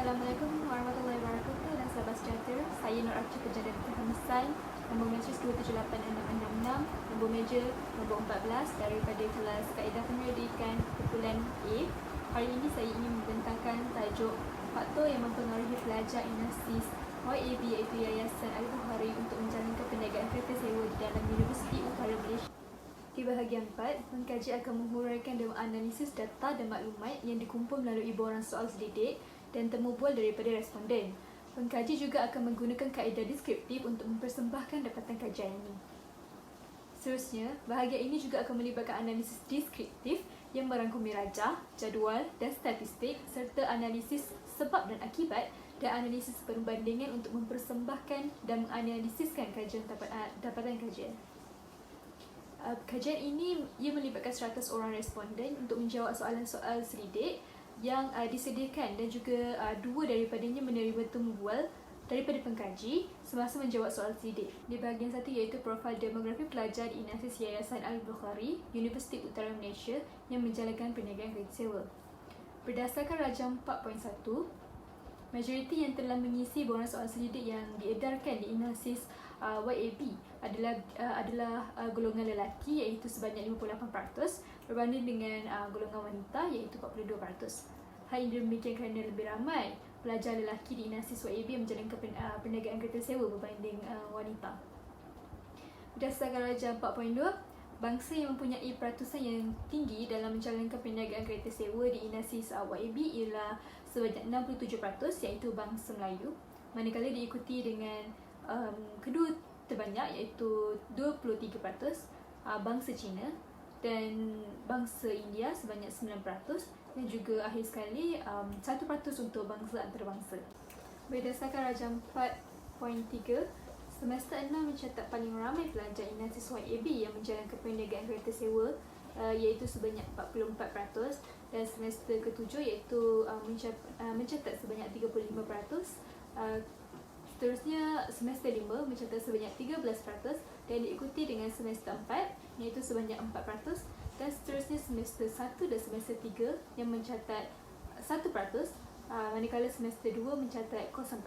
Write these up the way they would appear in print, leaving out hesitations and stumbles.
Assalamualaikum warahmatullahi wabarakatuh dan sahabat sejahtera. Saya Nur Archa Pejabat Kehamisan, nombor majlis 2786666, nombor meja nombor 14 daripada kelas Kaedah Penyelidikan kumpulan A. Hari ini saya ingin membentangkan tajuk faktor yang mempengaruhi pelajar INASIS YAB iaitu Yayasan Al-Bukhari untuk menjalankan perniagaan kereta sewa di dalam Universiti Utara Malaysia. Di bahagian 4, pengkaji akan menguraikan dan menganalisis data dan maklumat yang dikumpul melalui borang soal selidik dan temu bual daripada responden. Pengkaji juga akan menggunakan kaedah deskriptif untuk mempersembahkan dapatan kajian ini. Seterusnya, bahagian ini juga akan melibatkan analisis deskriptif yang merangkumi rajah, jadual dan statistik serta analisis sebab dan akibat dan analisis perbandingan untuk mempersembahkan dan menganalisiskan kajian dapatan kajian. Kajian ini melibatkan 100 orang responden untuk menjawab soalan-soal selidik yang disediakan dan juga dua daripadanya menerima temu bual daripada pengkaji semasa menjawab soal selidik. Di bahagian 1 iaitu profil demografi pelajar di INASIS Yayasan Al-Bukhari, Universiti Utara Malaysia yang menjalankan perniagaan kereta sewa. Berdasarkan rajam 4.1, majoriti yang telah mengisi borang soal selidik yang diedarkan di INASIS YAB adalah golongan lelaki iaitu sebanyak 58% berbanding dengan golongan wanita iaitu 42%. Hal ini demikian kerana lebih ramai pelajar lelaki di INASIS YAB yang menjalankan perniagaan kereta sewa berbanding wanita. Berdasarkan rajam 4.2, bangsa yang mempunyai peratusan yang tinggi dalam menjalankan perniagaan kereta sewa di INASIS YAB ialah sebanyak 67% iaitu bangsa Melayu, manakala diikuti dengan kedua terbanyak iaitu 23% bangsa Cina dan bangsa India sebanyak 9% dan juga akhir sekali 1% untuk bangsa antarabangsa. Berdasarkan rajam 4.3, semester 6 mencatat paling ramai pelajar INASIS YAB yang menjalankan perniagaan kereta sewa iaitu sebanyak 44% dan semester ke-7 iaitu mencatat sebanyak 35%. Seterusnya semester 5 mencatat sebanyak 13% dan diikuti dengan semester 4 iaitu sebanyak 4% dan seterusnya semester 1 dan semester 3 yang mencatat 1%, manakala semester 2 mencatat 0%.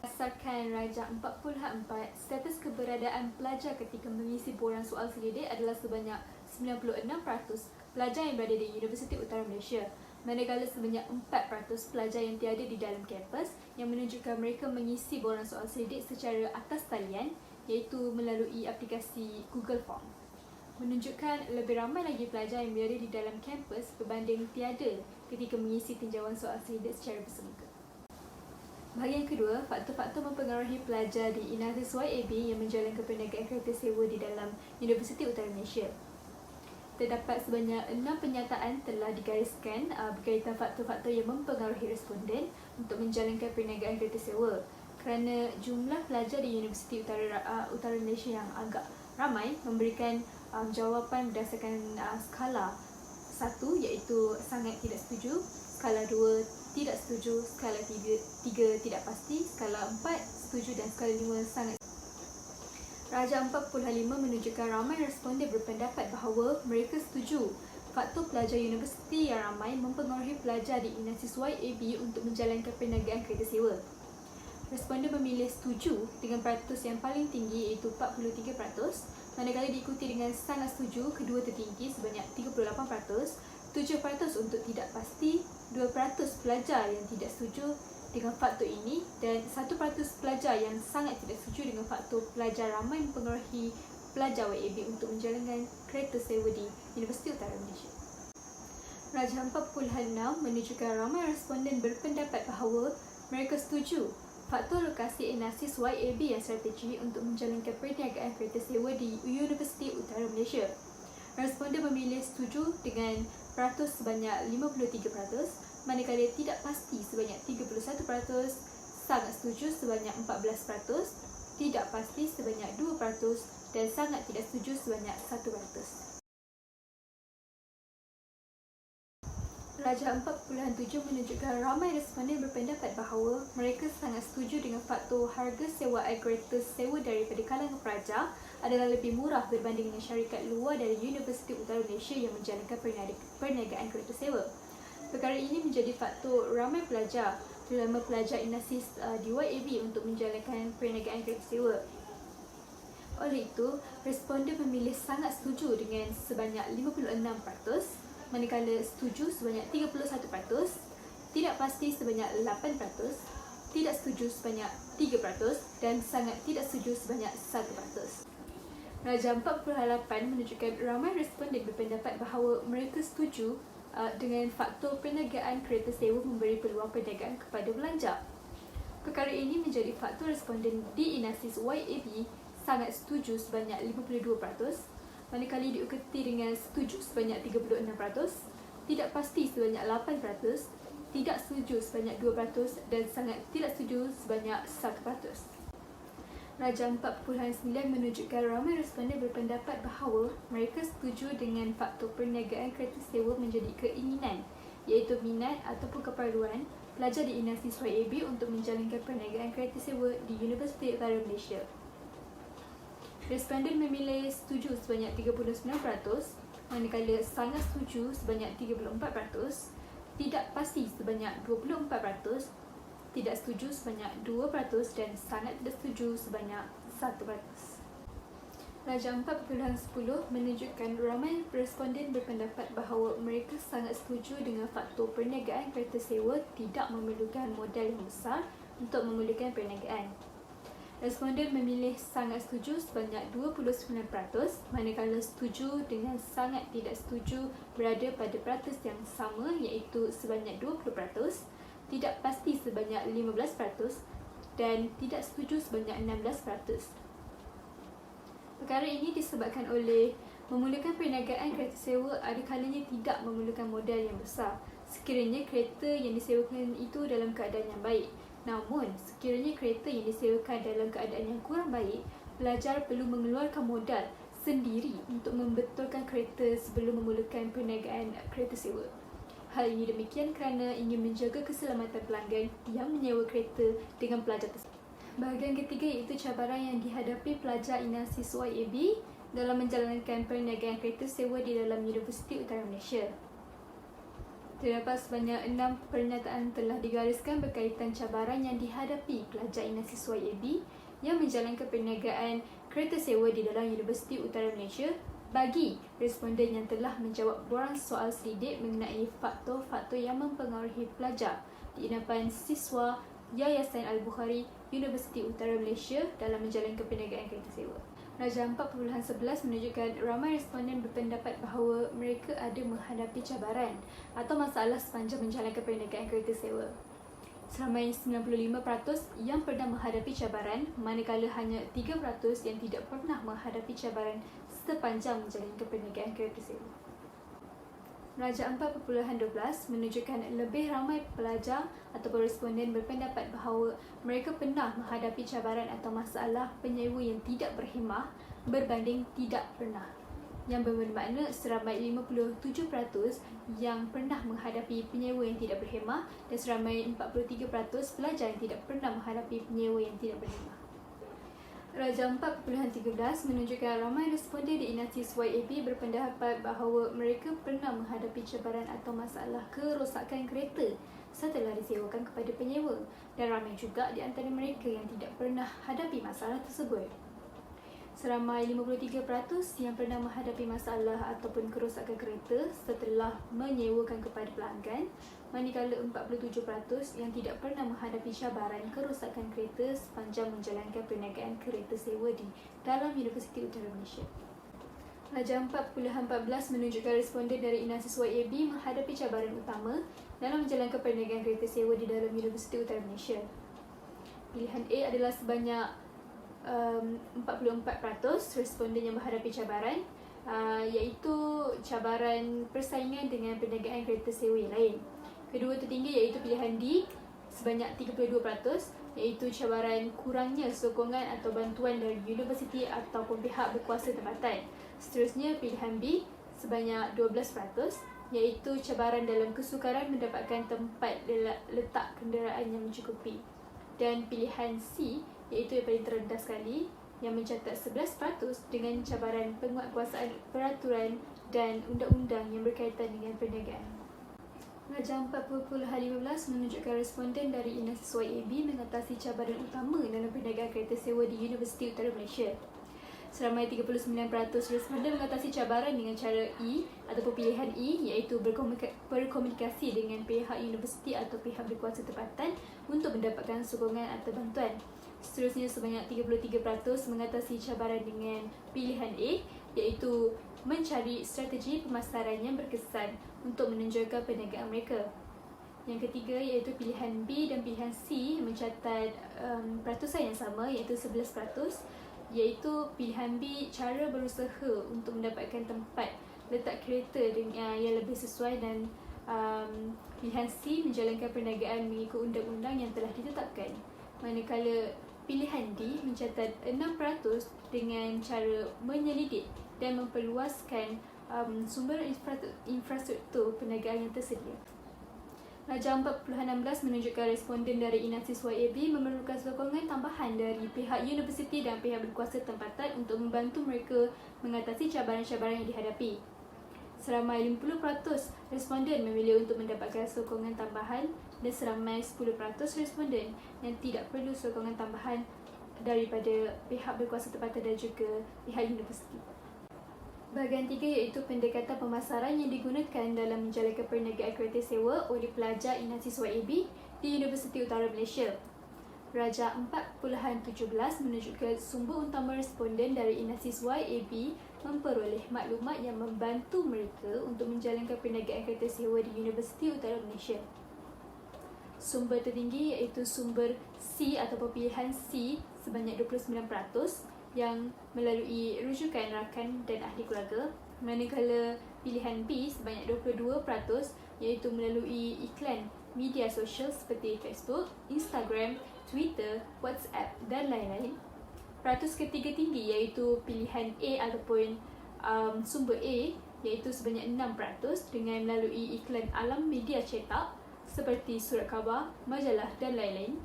Berdasarkan rajah 4.4, status keberadaan pelajar ketika mengisi borang soal selidik adalah sebanyak 96% pelajar yang berada di Universiti Utara Malaysia, manakala sebanyak 4% pelajar yang tiada di dalam kampus yang menunjukkan mereka mengisi borang soal selidik secara atas talian iaitu melalui aplikasi Google Form. Menunjukkan lebih ramai lagi pelajar yang berada di dalam kampus berbanding tiada ketika mengisi tinjauan soal selidik secara bersemuka. Bahagian kedua, faktor-faktor mempengaruhi pelajar di INASIS YAB yang menjalankan perniagaan kereta sewa di dalam Universiti Utara Malaysia. Terdapat sebanyak 6 penyataan telah digariskan berkaitan faktor-faktor yang mempengaruhi responden untuk menjalankan perniagaan kereta sewa. Kerana jumlah pelajar di Universiti Utara Malaysia yang agak ramai memberikan jawapan berdasarkan skala 1 iaitu sangat tidak setuju, skala 2 tidak setuju, skala 3 tidak pasti, skala 4 setuju dan skala 5 sangat. Rajah 4.5 menunjukkan ramai responden berpendapat bahawa mereka setuju faktor pelajar universiti yang ramai mempengaruhi pelajar di INASIS YAB untuk menjalankan perniagaan kereta sewa. Responden memilih setuju dengan peratus yang paling tinggi iaitu 43%, manakala diikuti dengan sangat setuju kedua tertinggi sebanyak 38%, 7% untuk tidak pasti, 2% pelajar yang tidak setuju dengan faktor ini dan 1% pelajar yang sangat tidak setuju dengan faktor pelajar ramai mempengaruhi pelajar YAB untuk menjalankan kereta sewa di Universiti Utara Malaysia. Rajah 4.6 menunjukkan ramai responden berpendapat bahawa mereka setuju faktor lokasi INASIS YAB yang strategi untuk menjalankan perniagaan kereta sewa di Universiti Utara Malaysia. Responden memilih setuju dengan peratus sebanyak 53%, manakala tidak pasti sebanyak 31%, sangat setuju sebanyak 14%, tidak pasti sebanyak 2% dan sangat tidak setuju sebanyak 1%. Rajah 4.7 menunjukkan ramai responden berpendapat bahawa mereka sangat setuju dengan faktor harga sewaan kereta sewa daripada kalangan pelajar adalah lebih murah berbanding dengan syarikat luar dari Universiti Utara Malaysia yang menjalankan perniagaan kereta sewa. Perkara ini menjadi faktor ramai pelajar terutama pelajar inasis di YAB untuk menjalankan perniagaan kereta sewa. Oleh itu, responden memilih sangat setuju dengan sebanyak 56%, manakala setuju sebanyak 31%, tidak pasti sebanyak 8%, tidak setuju sebanyak 3% dan sangat tidak setuju sebanyak 1%. Raja 4.8 menunjukkan ramai responden berpendapat bahawa mereka setuju dengan faktor perniagaan kereta sewa memberi peluang perniagaan kepada pelajar. Perkara ini menjadi faktor responden di inasis YAB sangat setuju sebanyak 52%, manakala diikuti dengan setuju sebanyak 36%, tidak pasti sebanyak 8%, tidak setuju sebanyak 2% dan sangat tidak setuju sebanyak 1%. Raja 4.9 menunjukkan ramai responden berpendapat bahawa mereka setuju dengan faktor perniagaan kereta sewa menjadi keinginan, iaitu minat ataupun keperluan pelajar di inasis YAB untuk menjalankan perniagaan kereta sewa di Universiti Utara Malaysia. Responden memilih setuju sebanyak 39%, manakala sangat setuju sebanyak 34%, tidak pasti sebanyak 24%, tidak setuju sebanyak 2% dan sangat tidak setuju sebanyak 1%. Raja 4.10 menunjukkan ramai responden berpendapat bahawa mereka sangat setuju dengan faktor perniagaan kereta sewa tidak memerlukan modal yang besar untuk memulakan perniagaan. Responden memilih sangat setuju sebanyak 29%, manakala setuju dengan sangat tidak setuju berada pada peratus yang sama iaitu sebanyak 20%, tidak pasti sebanyak 15% dan tidak setuju sebanyak 16%. Perkara ini disebabkan oleh memulakan perniagaan kereta sewa ada kalanya tidak memerlukan modal yang besar sekiranya kereta yang disewakan itu dalam keadaan yang baik. Namun, sekiranya kereta yang disewakan dalam keadaan yang kurang baik, pelajar perlu mengeluarkan modal sendiri untuk membetulkan kereta sebelum memulakan perniagaan kereta sewa. Hal ini demikian kerana ingin menjaga keselamatan pelanggan yang menyewa kereta dengan pelajar tersebut. Bahagian ketiga iaitu cabaran yang dihadapi pelajar inasis YAB dalam menjalankan perniagaan kereta sewa di dalam Universiti Utara Malaysia. Terdapat sebanyak 6 pernyataan telah digariskan berkaitan cabaran yang dihadapi pelajar inasis YAB yang menjalankan perniagaan kereta sewa di dalam Universiti Utara Malaysia bagi responden yang telah menjawab borang soal selidik mengenai faktor-faktor yang mempengaruhi pelajar di endapan siswa Yayasan Al-Bukhari Universiti Utara Malaysia dalam menjalankan perniagaan kereta sewa. Raja 4.11 menunjukkan ramai responden berpendapat bahawa mereka ada menghadapi cabaran atau masalah sepanjang menjalankan perniagaan kereta sewa. Seramai 95% yang pernah menghadapi cabaran, manakala hanya 3% yang tidak pernah menghadapi cabaran sepanjang menjalankan perniagaan kereta sewa. Raja 4.12 menunjukkan lebih ramai pelajar atau responden berpendapat bahawa mereka pernah menghadapi cabaran atau masalah penyewa yang tidak berhemah berbanding tidak pernah. Yang bermakna seramai 57% yang pernah menghadapi penyewa yang tidak berhemah dan seramai 43% pelajar yang tidak pernah menghadapi penyewa yang tidak berhemah. Raja 4.13 menunjukkan ramai responden di inasis YAB berpendapat bahawa mereka pernah menghadapi cabaran atau masalah kerosakan kereta setelah disewakan kepada penyewa dan ramai juga di antara mereka yang tidak pernah hadapi masalah tersebut. Seramai 53% yang pernah menghadapi masalah ataupun kerosakan kereta setelah menyewakan kepada pelanggan, manakala 47% yang tidak pernah menghadapi cabaran kerosakan kereta sepanjang menjalankan perniagaan kereta sewa di dalam Universiti Utara Malaysia. Raja 4.14 menunjukkan responden dari inasis YAB menghadapi cabaran utama dalam menjalankan perniagaan kereta sewa di dalam Universiti Utara Malaysia. Pilihan A adalah sebanyak 44% responden yang menghadapi cabaran, iaitu cabaran persaingan dengan perniagaan kereta sewa yang lain. Kedua tertinggi iaitu pilihan D sebanyak 32%, iaitu cabaran kurangnya sokongan atau bantuan dari universiti ataupun pihak berkuasa tempatan. Seterusnya pilihan B sebanyak 12%, iaitu cabaran dalam kesukaran mendapatkan tempat letak kenderaan yang mencukupi. Dan pilihan C iaitu yang paling terendah sekali yang mencatat 11% dengan cabaran penguatkuasaan peraturan dan undang-undang yang berkaitan dengan perniagaan. Raja 4.15 menunjukkan responden dari Inasis YAB mengatasi cabaran utama dalam perniagaan kereta sewa di Universiti Utara Malaysia. Seramai 39% responden mengatasi cabaran dengan cara E ataupun pilihan E, iaitu berkomunikasi dengan pihak universiti atau pihak berkuasa tempatan untuk mendapatkan sokongan atau bantuan. Seterusnya sebanyak 33% mengatasi cabaran dengan pilihan A, iaitu mencari strategi pemasaran yang berkesan untuk menonjolkan perniagaan mereka. Yang ketiga iaitu pilihan B dan pilihan C mencatat peratusan yang sama, iaitu 11%, iaitu pilihan B cara berusaha untuk mendapatkan tempat letak kereta yang lebih sesuai, dan pilihan C menjalankan perniagaan mengikut undang-undang yang telah ditetapkan. Manakala pilihan D mencatat 6% dengan cara menyelidik dan memperluaskan sumber infrastruktur perniagaan yang tersedia. Raja 4.16 menunjukkan responden dari Inasis YAB memerlukan sokongan tambahan dari pihak universiti dan pihak berkuasa tempatan untuk membantu mereka mengatasi cabaran-cabaran yang dihadapi. Seramai 50% responden memilih untuk mendapatkan sokongan tambahan dan seramai 10% responden yang tidak perlu sokongan tambahan daripada pihak berkuasa tempatan dan juga pihak universiti. Bahagian 3 iaitu pendekatan pemasaran yang digunakan dalam menjalankan perniagaan kereta sewa oleh pelajar Inasis YAB di Universiti Utara Malaysia. Raja 4.17 menunjukkan sumber utama responden dari Inasis YAB memperoleh maklumat yang membantu mereka untuk menjalankan perniagaan kereta sewa di Universiti Utara Malaysia. Sumber tertinggi iaitu sumber C ataupun pilihan C sebanyak 29%, yang melalui rujukan rakan dan ahli keluarga, manakala pilihan B sebanyak 22%, iaitu melalui iklan media sosial seperti Facebook, Instagram, Twitter, WhatsApp dan lain-lain. Peratus ketiga tinggi iaitu pilihan A ataupun sumber A, iaitu sebanyak 6% dengan melalui iklan alam media cetak seperti surat khabar, majalah dan lain-lain.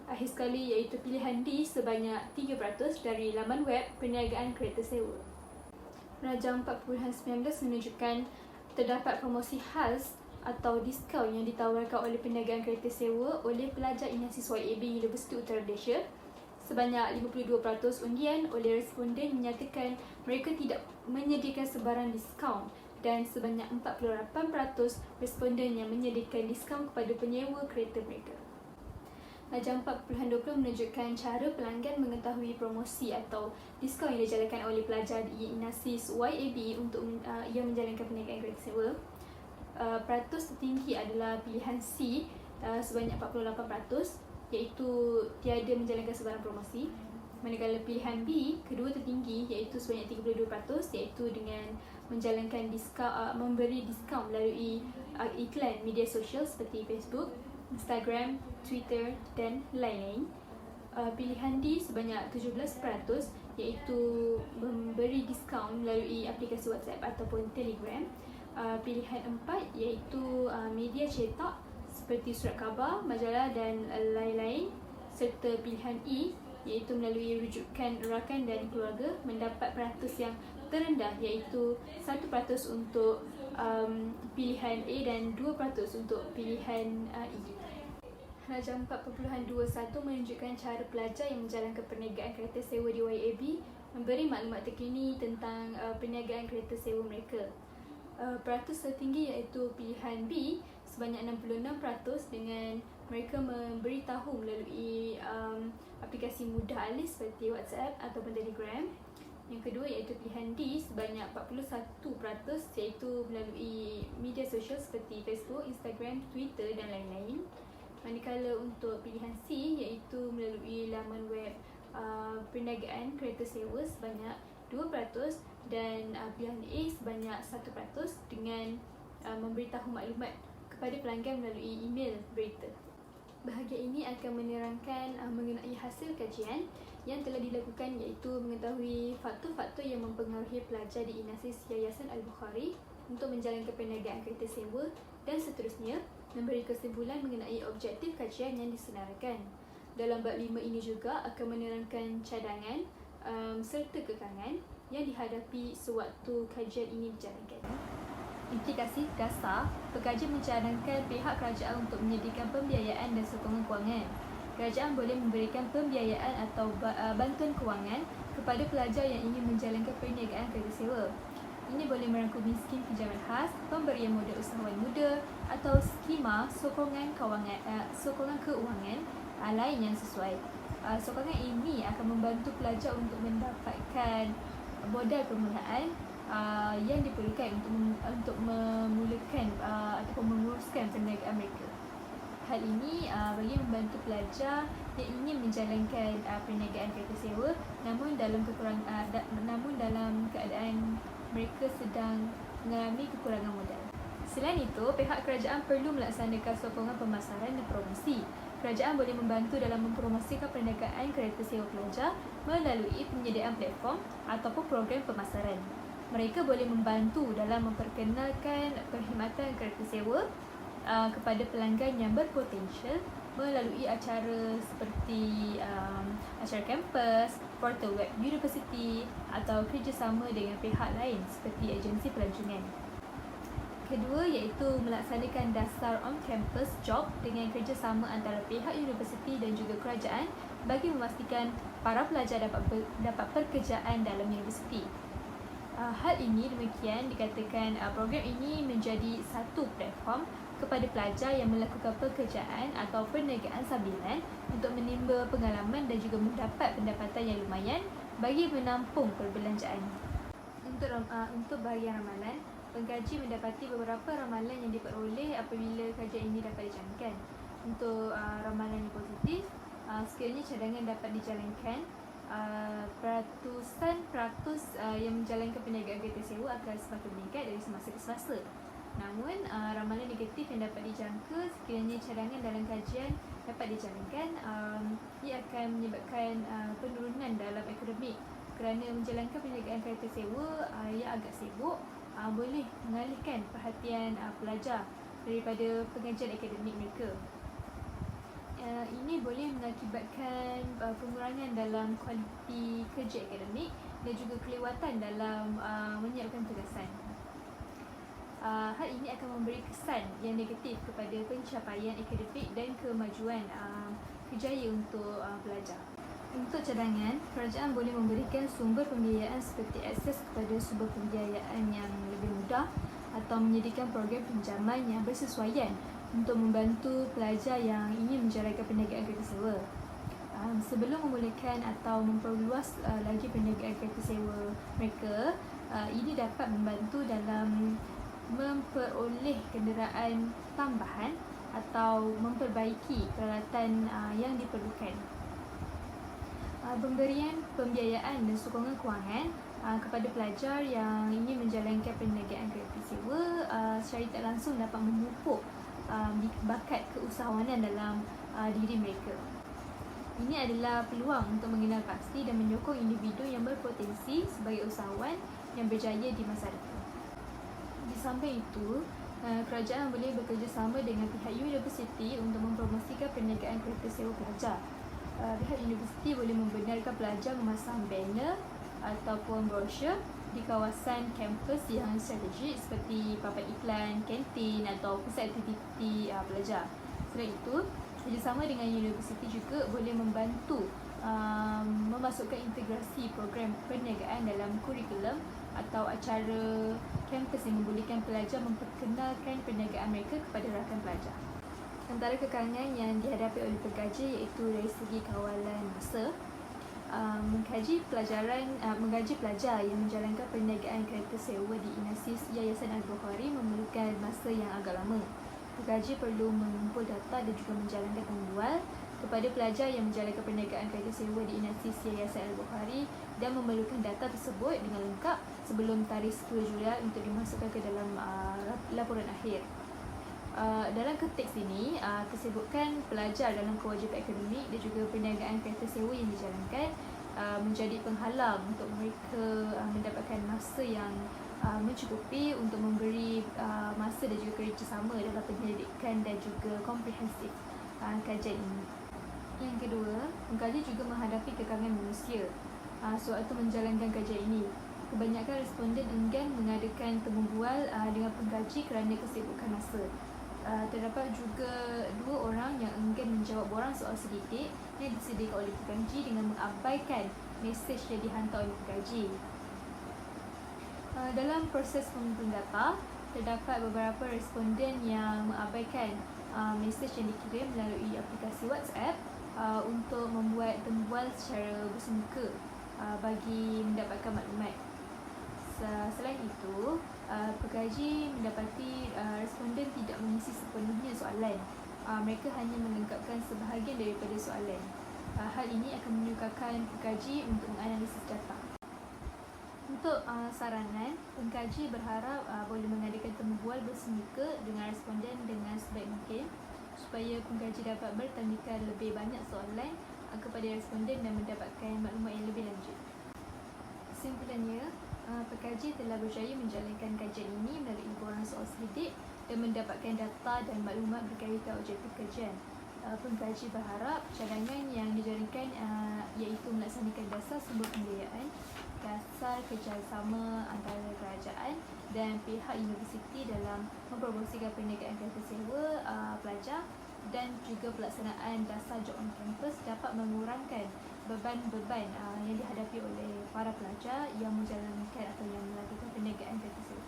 Akhir sekali iaitu pilihan D sebanyak 3% dari laman web perniagaan kereta sewa. Raja 4.19 menunjukkan terdapat promosi khas atau diskaun yang ditawarkan oleh perniagaan kereta sewa oleh pelajar Inasis YAB Universiti Utara Malaysia. Sebanyak 52% undian oleh responden menyatakan mereka tidak menyediakan sebarang diskaun, dan sebanyak 48% responden yang menyediakan diskaun kepada penyewa kereta mereka. Raja 4.20 menunjukkan cara pelanggan mengetahui promosi atau diskaun yang dijalankan oleh pelajar di Inasis YAB untuk yang menjalankan perniagaan kereta sewa. Peratus tertinggi adalah pilihan C sebanyak 48%, iaitu tiada menjalankan sebarang promosi. Manakala pilihan B kedua tertinggi iaitu sebanyak 32%, iaitu dengan menjalankan memberi diskaun melalui iklan media sosial seperti Facebook, Instagram, Twitter dan lain-lain. Pilihan D sebanyak 17%, iaitu memberi diskaun melalui aplikasi WhatsApp ataupun Telegram. Pilihan 4 iaitu media cetak seperti surat khabar, majalah dan lain-lain. Serta pilihan E iaitu melalui rujukan rakan dan keluarga mendapat peratus yang terendah, iaitu 1% untuk pilihan A dan 2% untuk pilihan E. Raja 4.21 menunjukkan cara pelajar yang menjalankan perniagaan kereta sewa di YAB memberi maklumat terkini tentang perniagaan kereta sewa mereka. Peratus tertinggi iaitu pilihan B sebanyak 66% dengan mereka memberitahu melalui aplikasi mudah alis seperti WhatsApp ataupun Telegram. Yang kedua iaitu pilihan D sebanyak 41%, iaitu melalui media sosial seperti Facebook, Instagram, Twitter dan lain-lain. Manakala untuk pilihan C iaitu melalui laman web perniagaan kereta sewa sebanyak 2% dan pilihan A sebanyak 1% dengan memberitahu maklumat kepada pelanggan melalui email berita. Bahagian ini akan menerangkan mengenai hasil kajian yang telah dilakukan, iaitu mengetahui faktor-faktor yang mempengaruhi pelajar di Inasis Yayasan Al-Bukhari untuk menjalankan perniagaan kereta sewa, dan seterusnya memberi kesimpulan mengenai objektif kajian yang disenaraikan. Dalam bab 5 ini juga akan menerangkan cadangan serta kekangan yang dihadapi sewaktu kajian ini dijalankan. Implikasi dasar, pengkaji mencadangkan pihak kerajaan untuk menyediakan pembiayaan dan sokongan kewangan. Kerajaan boleh memberikan pembiayaan atau bantuan kewangan kepada pelajar yang ingin menjalankan perniagaan kereta sewa. Ini boleh merangkumi skim pinjaman khas, pemberian modal usahawan muda atau skema sokongan keuangan lain yang sesuai. Sokongan ini akan membantu pelajar untuk mendapatkan modal permulaan yang diperlukan untuk memulakan ataupun menguruskan perniagaan mereka. Hal ini bagi membantu pelajar yang ingin menjalankan perniagaan kereta sewa namun dalam keadaan mereka sedang mengalami kekurangan modal. Selain itu, pihak kerajaan perlu melaksanakan sokongan pemasaran dan promosi. Kerajaan boleh membantu dalam mempromosikan perniagaan kereta sewa pelajar melalui penyediaan platform ataupun program pemasaran. Mereka boleh membantu dalam memperkenalkan perkhidmatan kereta sewa kepada pelanggan yang berpotensial melalui acara seperti acara kampus, portal web universiti atau kerjasama dengan pihak lain seperti agensi pelancongan. Kedua iaitu melaksanakan dasar on-campus job dengan kerjasama antara pihak universiti dan juga kerajaan bagi memastikan para pelajar dapat pekerjaan dalam universiti. Hal ini demikian dikatakan program ini menjadi satu platform kepada pelajar yang melakukan pekerjaan atau perniagaan sambilan untuk menimba pengalaman dan juga mendapat pendapatan yang lumayan bagi menampung perbelanjaan. Untuk bahagian ramalan, pengkaji mendapati beberapa ramalan yang diperoleh apabila kajian ini dapat dijalankan. Untuk ramalan yang positif, sekiranya cadangan dapat dijalankan, peratusan peratus yang menjalankan perniagaan kereta sewa akan semakin meningkat dari semasa ke semasa. Namun, ramalan negatif yang dapat dijangka sekiranya cadangan dalam kajian dapat dijalankan, ia akan menyebabkan penurunan dalam akademik kerana menjalankan perniagaan kereta sewa yang agak sibuk boleh mengalihkan perhatian pelajar daripada pengajian akademik mereka. Ini boleh mengakibatkan pengurangan dalam kualiti kerja akademik dan juga kelewatan dalam menyiapkan tugasan. Hal ini akan memberi kesan yang negatif kepada pencapaian akademik dan kemajuan kerjaya untuk pelajar. Untuk cadangan, kerajaan boleh memberikan sumber pembiayaan seperti akses kepada sumber pembiayaan yang lebih mudah atau menyediakan program pinjaman yang bersesuaian untuk membantu pelajar yang ingin menjalankan perniagaan kereta sewa. Sebelum memulakan atau memperluas lagi perniagaan kereta sewa mereka, ini dapat membantu dalam memperoleh kenderaan tambahan atau memperbaiki peralatan yang diperlukan. Pemberian pembiayaan dan sokongan kewangan kepada pelajar yang ingin menjalankan perniagaan kereta sewa secara tidak langsung dapat memupuk bakat keusahawanan dalam diri mereka. Ini adalah peluang untuk mengenal pasti dan menyokong individu yang berpotensi sebagai usahawan yang berjaya di masa depan. Di samping itu, kerajaan boleh bekerjasama dengan pihak universiti untuk mempromosikan perniagaan kereta sewa pelajar. Pihak universiti boleh membenarkan pelajar memasang banner ataupun brosur di kawasan kampus yang strategik seperti papan iklan, kantin atau pusat aktiviti pelajar. Selain itu, kerjasama dengan universiti juga boleh membantu memasukkan integrasi program perniagaan dalam kurikulum atau acara kampus yang membolehkan pelajar memperkenalkan perniagaan mereka kepada rakan pelajar. Antara kekurangan yang dihadapi oleh pengkaji iaitu dari segi kawalan masa. Mengkaji pelajar yang menjalankan perniagaan kereta sewa di Inasis Yayasan Al-Bukhari memerlukan masa yang agak lama. Pengkaji perlu mengumpul data dan juga menjalankan tanggungan kepada pelajar yang menjalankan perniagaan kereta sewa di Inasis Yayasan Al-Bukhari dan memerlukan data tersebut dengan lengkap sebelum tarikh 10 Julai untuk dimasukkan ke dalam laporan akhir. Dalam konteks ini, kesibukan pelajar dalam kewajipan akademik dan juga perniagaan kereta sewa yang dijalankan menjadi penghalang untuk mereka mendapatkan masa yang mencukupi untuk memberi masa dan juga kerjasama dalam penyelidikan dan juga komprehensif kajian ini. Yang kedua, pengkaji juga menghadapi kekangan manusia sewaktu menjalankan kajian ini. kebanyakan responden enggan mengadakan temu bual dengan pengkaji kerana kesibukan masa. Terdapat juga 2 orang yang enggan menjawab borang soal sedidik yang disediakan oleh pengkaji dengan mengabaikan mesej yang dihantar oleh pengkaji. Dalam proses pengumpulan data, terdapat beberapa responden yang mengabaikan mesej yang dikirim melalui aplikasi WhatsApp untuk membuat temu bual secara bersemuka bagi mendapatkan maklumat. Selain itu, pengkaji mendapati responden tidak mengisi sepenuhnya soalan. Mereka hanya melengkapkan sebahagian daripada soalan. Hal ini akan menyukarkan pengkaji untuk menganalisis data. Untuk saranan, pengkaji berharap boleh mengadakan temu bual bersemuka dengan responden dengan sebaik mungkin supaya pengkaji dapat bertanyakan lebih banyak soalan kepada responden dan mendapatkan maklumat yang lebih lanjut. Kesimpulannya, pengkaji telah berjaya menjalankan kajian ini melalui borang soal selidik dan mendapatkan data dan maklumat berkaitan objektif kajian. Pengkaji berharap cadangan yang dijalankan iaitu melaksanakan dasar sumber pembiayaan, dasar kerjasama antara kerajaan dan pihak universiti dalam mempromosikan perniagaan kata sewa pelajar dan juga pelaksanaan dasar job on campus dapat mengurangkan beban-beban yang dihadapi oleh para pelajar yang menjalankan atau yang melakukan perniagaan kata sewa.